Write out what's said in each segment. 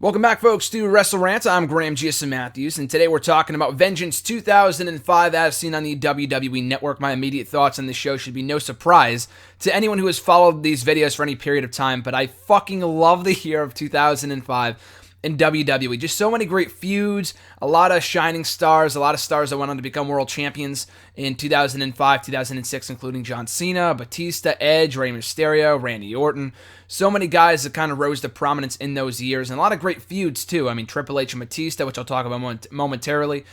Welcome back, folks, to WrestleRant. I'm Graham Giason Matthews, and today we're talking about Vengeance 2005 as seen on the WWE Network. My immediate thoughts on this show should be no surprise to anyone who has followed these videos for any period of time, but I fucking love the year of 2005 in WWE. Just so many great feuds, a lot of shining stars, a lot of stars that went on to become world champions in 2005, 2006, including John Cena, Batista, Edge, Rey Mysterio, Randy Orton. So many guys that kind of rose to prominence in those years, and a lot of great feuds too. I mean, Triple H and Batista, which I'll talk about momentarily.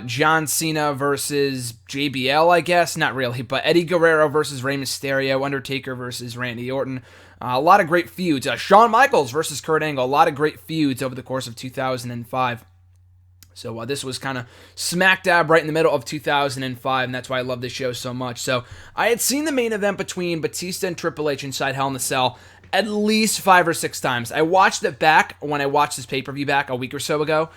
John Cena versus JBL, I guess. Not really, but Eddie Guerrero versus Rey Mysterio, Undertaker versus Randy Orton. A lot of great feuds. Shawn Michaels versus Kurt Angle. A lot of great feuds over the course of 2005. So this was kind of smack dab right in the middle of 2005, and that's why I love this show so much. So I had seen the main event between Batista and Triple H inside Hell in a Cell at least 5 or 6 times. I watched it back when I watched this pay-per-view back a week or so ago,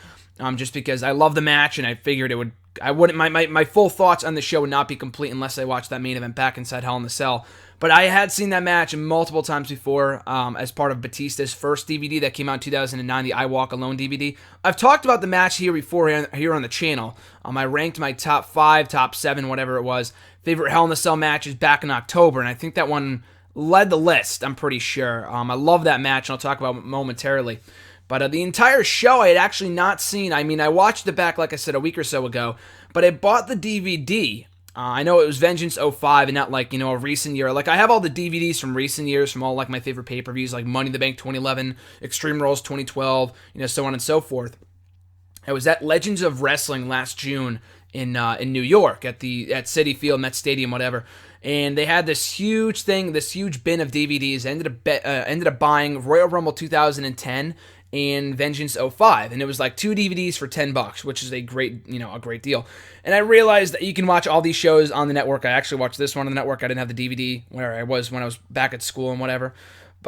just because I love the match, and I figured my full thoughts on the show would not be complete unless I watched that main event back inside Hell in a Cell. But I had seen that match multiple times before as part of Batista's first DVD that came out in 2009, the I Walk Alone DVD. I've talked about the match here before here on the channel. I ranked my top 5, top 7, whatever it was, favorite Hell in a Cell matches back in October, and I think that one led the list, I'm pretty sure. I love that match, and I'll talk about it momentarily. But the entire show I had actually not seen. I mean, I watched it back, like I said, a week or so ago, but I bought the DVD. I know it was Vengeance 05 and not like, a recent year. Like, I have all the DVDs from recent years from all like my favorite pay-per-views, like Money in the Bank 2011, Extreme Rules 2012, so on and so forth. I was at Legends of Wrestling last June in New York at Citi Field, Met Stadium, whatever. And they had this huge thing, this huge bin of DVDs. I ended up buying Royal Rumble 2010 and Vengeance 05, and it was like 2 DVDs for $10, which is a great deal. And I realized that you can watch all these shows on the network. I actually watched this one on the network. I didn't have the DVD where I was when I was back at school and whatever.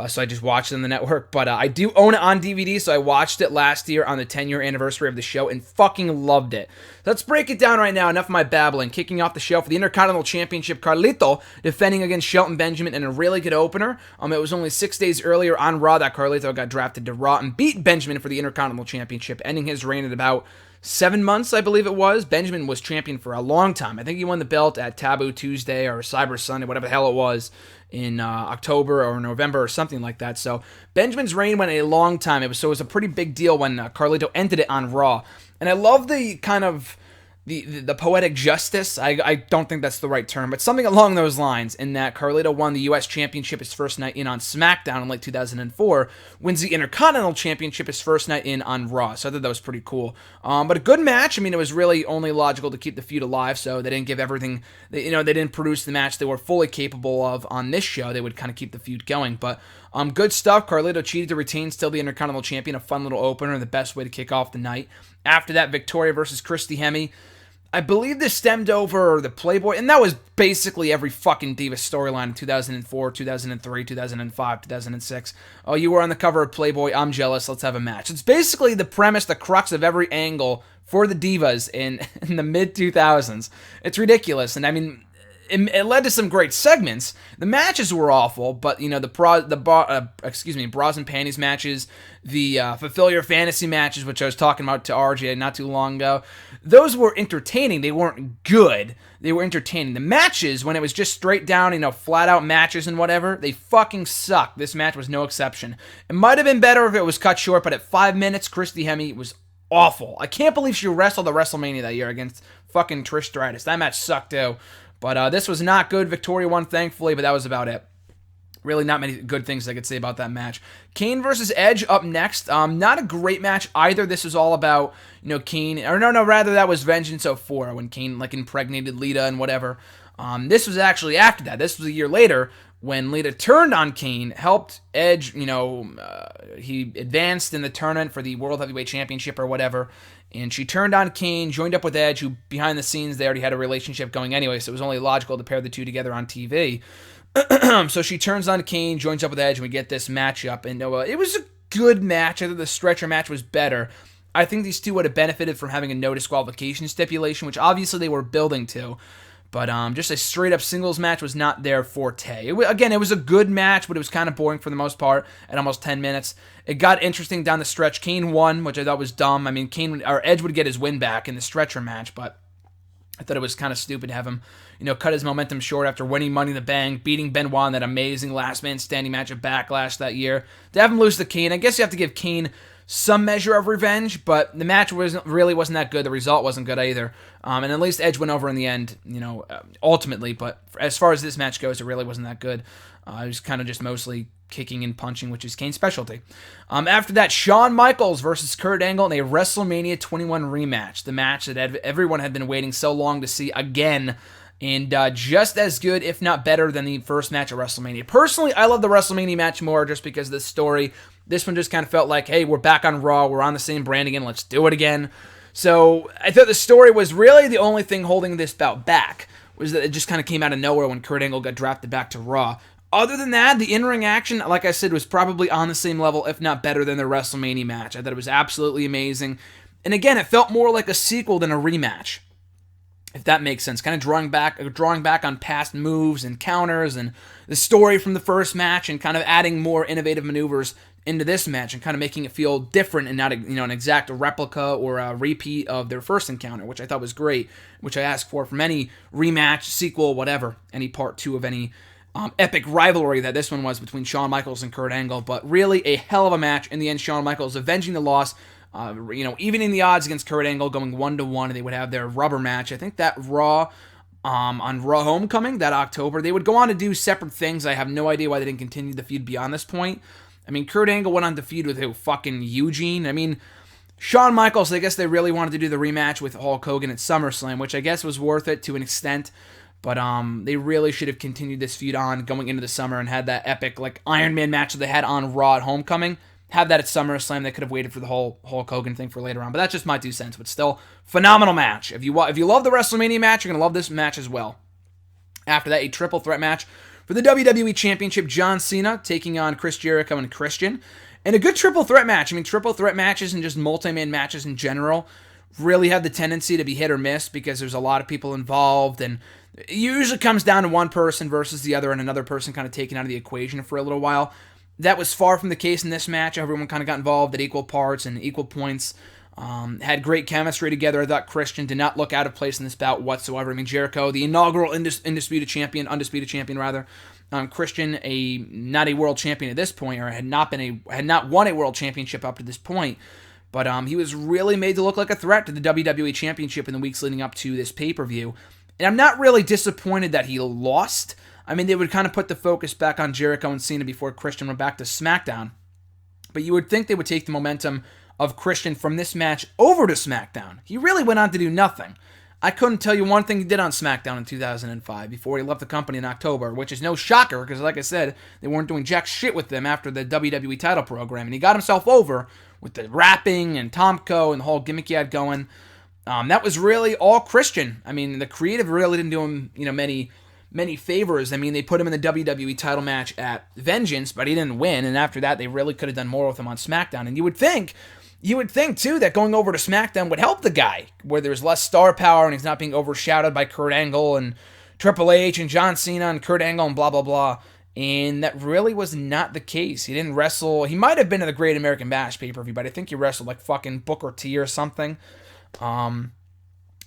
So I just watched it on the network. But I do own it on DVD, so I watched it last year on the 10-year anniversary of the show and fucking loved it. Let's break it down right now. Enough of my babbling. Kicking off the show for the Intercontinental Championship, Carlito defending against Shelton Benjamin in a really good opener. It was only 6 days earlier on Raw that Carlito got drafted to Raw and beat Benjamin for the Intercontinental Championship, ending his reign at about 7 months, I believe it was. Benjamin was champion for a long time. I think he won the belt at Taboo Tuesday or Cyber Sunday, whatever the hell it was, in October or November or something like that. So Benjamin's reign went a long time. It was a pretty big deal when Carlito ended it on Raw. And I love the kind of the poetic justice. I don't think that's the right term, but something along those lines, in that Carlito won the U.S. Championship his first night in on SmackDown in late 2004, wins the Intercontinental Championship his first night in on Raw. So I thought that was pretty cool. But a good match. I mean, it was really only logical to keep the feud alive, so they didn't give everything, they didn't produce the match they were fully capable of on this show. They would kind of keep the feud going. But good stuff. Carlito cheated to retain, still the Intercontinental Champion. A fun little opener, the best way to kick off the night. After that, Victoria versus Christy Hemme. I believe this stemmed over the Playboy, and that was basically every fucking Diva storyline in 2004, 2003, 2005, 2006. Oh, you were on the cover of Playboy, I'm jealous, let's have a match. It's basically the premise, the crux of every angle for the Divas in the mid-2000s. It's ridiculous, and I mean, it led to some great segments. The matches were awful, but bras and panties matches, the fulfill your fantasy matches, which I was talking about to RJ not too long ago, those were entertaining. They weren't good. They were entertaining. The matches, when it was just straight down, flat out matches and whatever, they fucking sucked. This match was no exception. It might have been better if it was cut short, but at 5 minutes, Christy Hemme was awful. I can't believe she wrestled at WrestleMania that year against fucking Trish Stratus. That match sucked too. But this was not good. Victoria won, thankfully, but that was about it. Really not many good things I could say about that match. Kane versus Edge up next. Not a great match either. This is all about, Kane. Or no, rather that was Vengeance 04 when Kane, impregnated Lita and whatever. This was actually after that. This was a year later when Lita turned on Kane, helped Edge, he advanced in the tournament for the World Heavyweight Championship or whatever. And she turned on Kane, joined up with Edge, who behind the scenes they already had a relationship going anyway, so it was only logical to pair the two together on TV. So she turns on Kane, joins up with Edge, and we get this matchup. And it was a good match. I thought the stretcher match was better. I think these two would have benefited from having a no disqualification stipulation, which obviously they were building to. But just a straight-up singles match was not their forte. Again, it was a good match, but it was kind of boring for the most part at almost 10 minutes. It got interesting down the stretch. Kane won, which I thought was dumb. I mean, Edge would get his win back in the stretcher match, but I thought it was kind of stupid to have him, cut his momentum short after winning Money in the Bank, beating Benoit in that amazing last man standing match at Backlash that year. To have him lose to Kane, I guess you have to give Kane some measure of revenge, but the match wasn't that good. The result wasn't good either. And at least Edge went over in the end, ultimately. But as far as this match goes, it really wasn't that good. It was kind of just mostly kicking and punching, which is Kane's specialty. After that, Shawn Michaels versus Kurt Angle in a WrestleMania 21 rematch. The match that everyone had been waiting so long to see again. And just as good, if not better, than the first match at WrestleMania. Personally, I love the WrestleMania match more just because of the story. This one just kind of felt like, hey, we're back on Raw. We're on the same brand again. Let's do it again. So I thought the story was really the only thing holding this bout back, was that it just kind of came out of nowhere when Kurt Angle got drafted back to Raw. Other than that, the in-ring action, like I said, was probably on the same level, if not better, than the WrestleMania match. I thought it was absolutely amazing. And again, it felt more like a sequel than a rematch, if that makes sense. Kind of drawing back on past moves and counters and the story from the first match, and kind of adding more innovative maneuvers into this match and kind of making it feel different and not an exact replica or a repeat of their first encounter, which I thought was great, which I asked for from any rematch, sequel, whatever, any part 2 of any epic rivalry that this one was between Shawn Michaels and Kurt Angle. But really a hell of a match. In the end, Shawn Michaels avenging the loss, evening the odds against Kurt Angle, going 1-1, and they would have their rubber match. I think that Raw, on Raw Homecoming that October, they would go on to do separate things. I have no idea why they didn't continue the feud beyond this point. I mean, Kurt Angle went on to feud with who? Fucking Eugene? I mean, Shawn Michaels, I guess they really wanted to do the rematch with Hulk Hogan at SummerSlam, which I guess was worth it to an extent. But they really should have continued this feud on going into the summer and had that epic Iron Man match that they had on Raw at Homecoming. Have that at SummerSlam. They could have waited for the whole Hulk Hogan thing for later on. But that's just my 2 cents. But still, phenomenal match. If you love the WrestleMania match, you're going to love this match as well. After that, a triple threat match for the WWE Championship. John Cena taking on Chris Jericho and Christian. And a good triple threat match. I mean, triple threat matches and just multi-man matches in general really have the tendency to be hit or miss because there's a lot of people involved, and it usually comes down to one person versus the other and another person kind of taken out of the equation for a little while. That was far from the case in this match. Everyone kind of got involved at equal parts and equal points. Had great chemistry together. I thought Christian did not look out of place in this bout whatsoever. I mean, Jericho, the inaugural undisputed champion, Christian, not a world champion at this point, or had not won a world championship up to this point. But he was really made to look like a threat to the WWE Championship in the weeks leading up to this pay-per-view. And I'm not really disappointed that he lost. I mean, they would kind of put the focus back on Jericho and Cena before Christian went back to SmackDown. But you would think they would take the momentum of Christian from this match over to SmackDown. He really went on to do nothing. I couldn't tell you one thing he did on SmackDown in 2005 before he left the company in October, which is no shocker because, like I said, they weren't doing jack shit with them after the WWE title program. And he got himself over with the rapping and Tomko and the whole gimmick he had going. That was really all Christian. I mean, the creative really didn't do him, many favors. I mean, they put him in the WWE title match at Vengeance, but he didn't win. And after that, they really could have done more with him on SmackDown. And you would think, too, that going over to SmackDown would help the guy, where there's less star power and he's not being overshadowed by Kurt Angle and Triple H and John Cena and Kurt Angle and blah, blah, blah. And that really was not the case. He didn't wrestle. He might have been in the Great American Bash pay-per-view, but I think he wrestled like fucking Booker T or something. And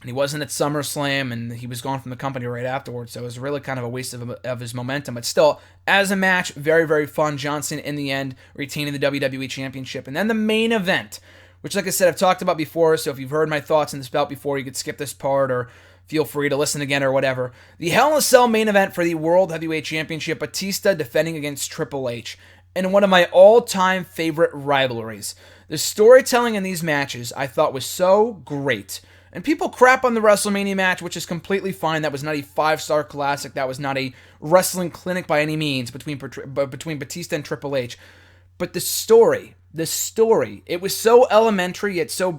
he wasn't at SummerSlam, and he was gone from the company right afterwards, so it was really kind of a waste of his momentum. But still, as a match, very, very fun. John Cena, in the end, retaining the WWE Championship. And then the main event, which, like I said, I've talked about before, so if you've heard my thoughts on this bout before, you could skip this part, or feel free to listen again or whatever. The Hell in a Cell main event for the World Heavyweight Championship, Batista defending against Triple H, in one of my all-time favorite rivalries. The storytelling in these matches I thought was so great. And people crap on the WrestleMania match, which is completely fine. That was not a 5-star classic. That was not a wrestling clinic by any means between Batista and Triple H. But the story, it was so elementary, yet so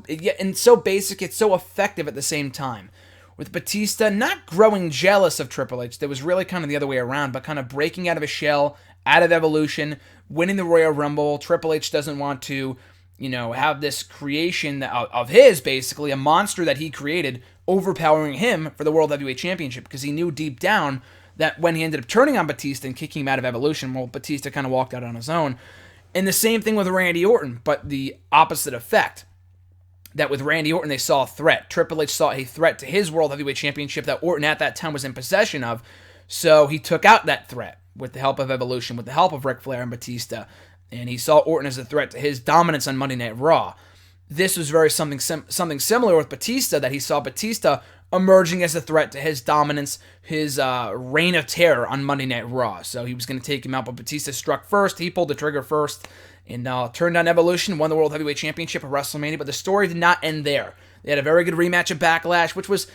basic, yet so effective at the same time. With Batista not growing jealous of Triple H, that was really kind of the other way around, but kind of breaking out of his shell, out of Evolution, winning the Royal Rumble. Triple H doesn't want to, have this creation of his, basically, a monster that he created, overpowering him for the World Heavyweight Championship, because he knew deep down that when he ended up turning on Batista and kicking him out of Evolution, well, Batista kind of walked out on his own. And the same thing with Randy Orton, but the opposite effect. That with Randy Orton, they saw a threat. Triple H saw a threat to his World Heavyweight Championship that Orton at that time was in possession of, so he took out that threat with the help of Evolution, with the help of Ric Flair and Batista, and he saw Orton as a threat to his dominance on Monday Night Raw. This was very something similar with Batista, that he saw Batista emerging as a threat to his dominance, his reign of terror on Monday Night Raw. So he was going to take him out, but Batista struck first. He pulled the trigger first and turned on Evolution, won the World Heavyweight Championship at WrestleMania, but the story did not end there. They had a very good rematch at Backlash, which was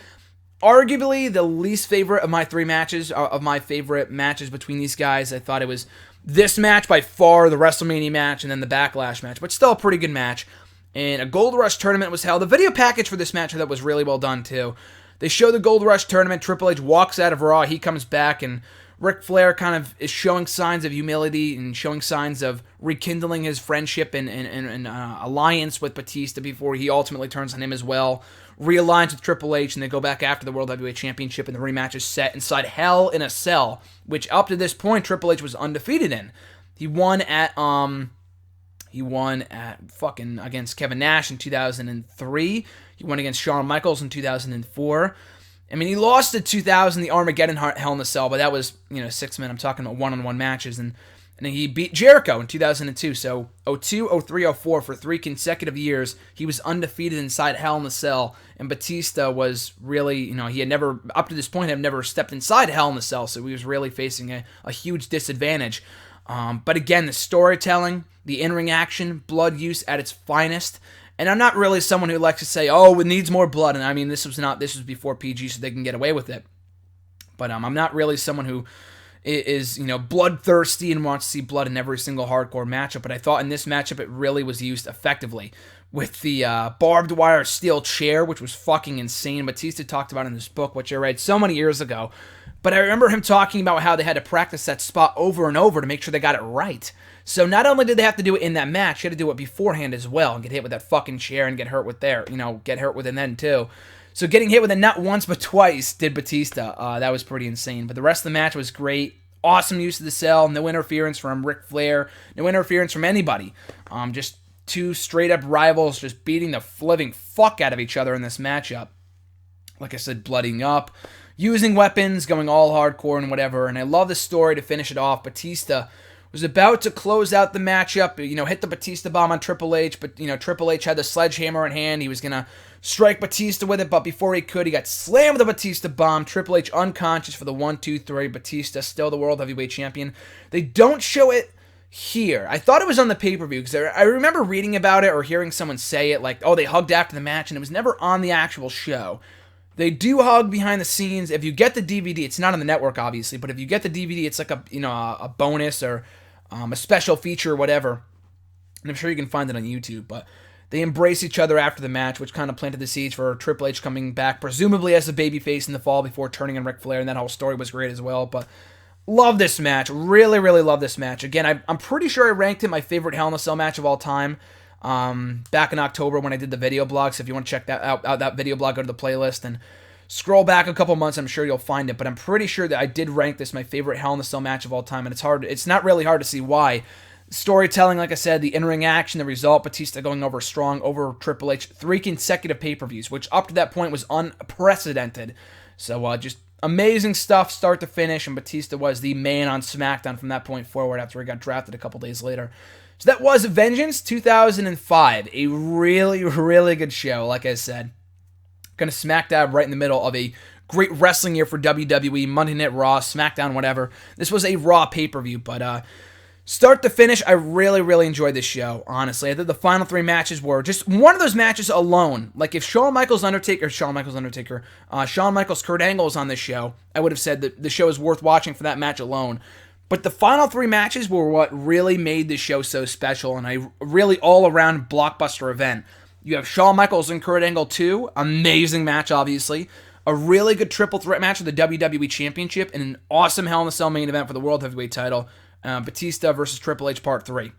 arguably the least favorite of my three matches, of my favorite matches between these guys. I thought it was this match by far, the WrestleMania match, and then the Backlash match, but still a pretty good match. And a Gold Rush tournament was held. The video package for this match I thought was really well done too. They show the Gold Rush tournament. Triple H walks out of Raw. He comes back, and Ric Flair kind of is showing signs of humility and showing signs of rekindling his friendship and alliance with Batista before he ultimately turns on him as well. Realigns with Triple H, and they go back after the World Heavyweight Championship, and the rematch is set inside Hell in a Cell, which up to this point Triple H was undefeated in. He won at against Kevin Nash in 2003. He won against Shawn Michaels in 2004. I mean, he lost in 2000, the Armageddon Hell in a Cell, but that was, 6 men. I'm talking about one-on-one matches. And then he beat Jericho in 2002. So 02, 03, 04, for 3 consecutive years, he was undefeated inside Hell in a Cell. And Batista was really, he had never, up to this point, had never stepped inside Hell in a Cell. So he was really facing a huge disadvantage. But again, the storytelling, the in-ring action, blood use at its finest. And I'm not really someone who likes to say, oh, it needs more blood. And I mean, this was before PG, so they can get away with it. But I'm not really someone who is, bloodthirsty and wants to see blood in every single hardcore matchup. But I thought in this matchup, it really was used effectively. With the barbed wire steel chair, which was fucking insane. Batista talked about in this book, which I read so many years ago. But I remember him talking about how they had to practice that spot over and over to make sure they got it right. So not only did they have to do it in that match, they had to do it beforehand as well and get hit with that fucking chair and get hurt with it then too. So getting hit with it not once but twice did Batista. That was pretty insane. But the rest of the match was great. Awesome use of the cell. No interference from Ric Flair. No interference from anybody. Just two straight-up rivals just beating the living fuck out of each other in this matchup. Like I said, blooding up, using weapons, going all hardcore and whatever. And I love the story to finish it off. Batista was about to close out the matchup, hit the Batista bomb on Triple H, but, Triple H had the sledgehammer in hand. He was going to strike Batista with it, but before he could, he got slammed with the Batista bomb. Triple H unconscious for the 1-2-3. Batista still the World Heavyweight Champion. They don't show it here. I thought it was on the pay-per-view, because I remember reading about it or hearing someone say it, like, oh, they hugged after the match, and it was never on the actual show. They do hug behind the scenes. If you get the DVD, it's not on the network, obviously, but if you get the DVD, it's like a bonus or a special feature or whatever. And I'm sure you can find it on YouTube, but they embrace each other after the match, which kind of planted the seeds for Triple H coming back, presumably as a babyface in the fall before turning on Ric Flair, and that whole story was great as well. But love this match. Really, really love this match. Again, I'm pretty sure I ranked it my favorite Hell in a Cell match of all time. Back in October when I did the video blog. So if you want to check that out, that video blog, go to the playlist and scroll back a couple months. I'm sure you'll find it. But I'm pretty sure that I did rank this my favorite Hell in a Cell match of all time. And it's not really hard to see why. Storytelling, like I said, the in-ring action, the result, Batista going over strong over Triple H, 3 consecutive pay-per-views, which up to that point was unprecedented. So just amazing stuff, start to finish, and Batista was the man on SmackDown from that point forward after he got drafted a couple days later. So that was Vengeance 2005, a really, really good show, like I said. Kind of smack dab right in the middle of a great wrestling year for WWE, Monday Night Raw, SmackDown, whatever. This was a Raw pay-per-view, but start to finish, I really, really enjoyed this show, honestly. I thought the final 3 matches were just one of those matches alone. Like, if Shawn Michaels, Kurt Angle was on this show, I would have said that the show is worth watching for that match alone. But the final 3 matches were what really made this show so special, and a really all-around blockbuster event. You have Shawn Michaels and Kurt Angle 2, amazing match, obviously. A really good triple threat match for the WWE Championship, and an awesome Hell in a Cell main event for the World Heavyweight title. Batista versus Triple H Part 3.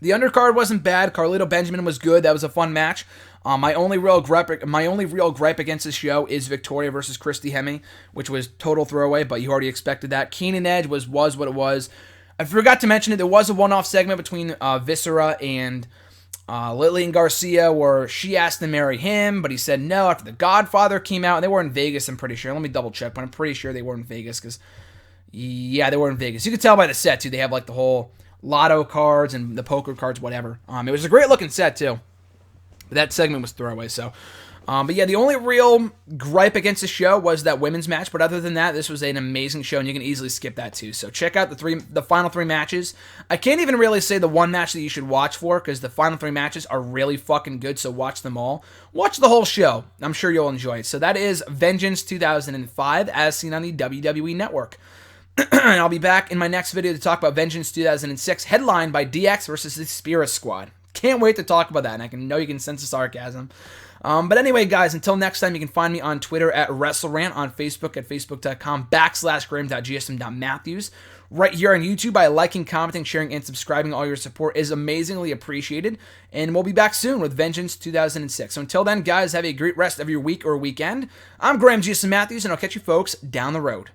The undercard wasn't bad. Carlito Benjamin was good. That was a fun match. My only real gripe against this show is Victoria versus Christy Hemme, which was total throwaway, but you already expected that. Keenan Edge was what it was. I forgot to mention it. There was a one-off segment between Viscera and Lillian Garcia where she asked to marry him, but he said no after The Godfather came out. And they were in Vegas, I'm pretty sure. Let me double check, but I'm pretty sure they were in Vegas because, yeah, they were in Vegas. You could tell by the set, too. They have like the whole lotto cards and the poker cards, whatever. It was a great looking set, too. But that segment was throwaway, so. But yeah, the only real gripe against the show was that women's match. But other than that, this was an amazing show, and you can easily skip that too. So check out the final three matches. I can't even really say the one match that you should watch for, because the final three matches are really fucking good, so watch them all. Watch the whole show. I'm sure you'll enjoy it. So that is Vengeance 2005, as seen on the WWE Network. And I'll be back in my next video to talk about Vengeance 2006, headlined by DX versus the Spirit Squad. Can't wait to talk about that, and I know you can sense the sarcasm. But anyway, guys, until next time, you can find me on Twitter at WrestleRant, on Facebook at facebook.com/graham.gsm.matthews. Right here on YouTube, by liking, commenting, sharing, and subscribing. All your support is amazingly appreciated. And we'll be back soon with Vengeance 2006. So until then, guys, have a great rest of your week or weekend. I'm Graham G.S. Matthews, and I'll catch you folks down the road.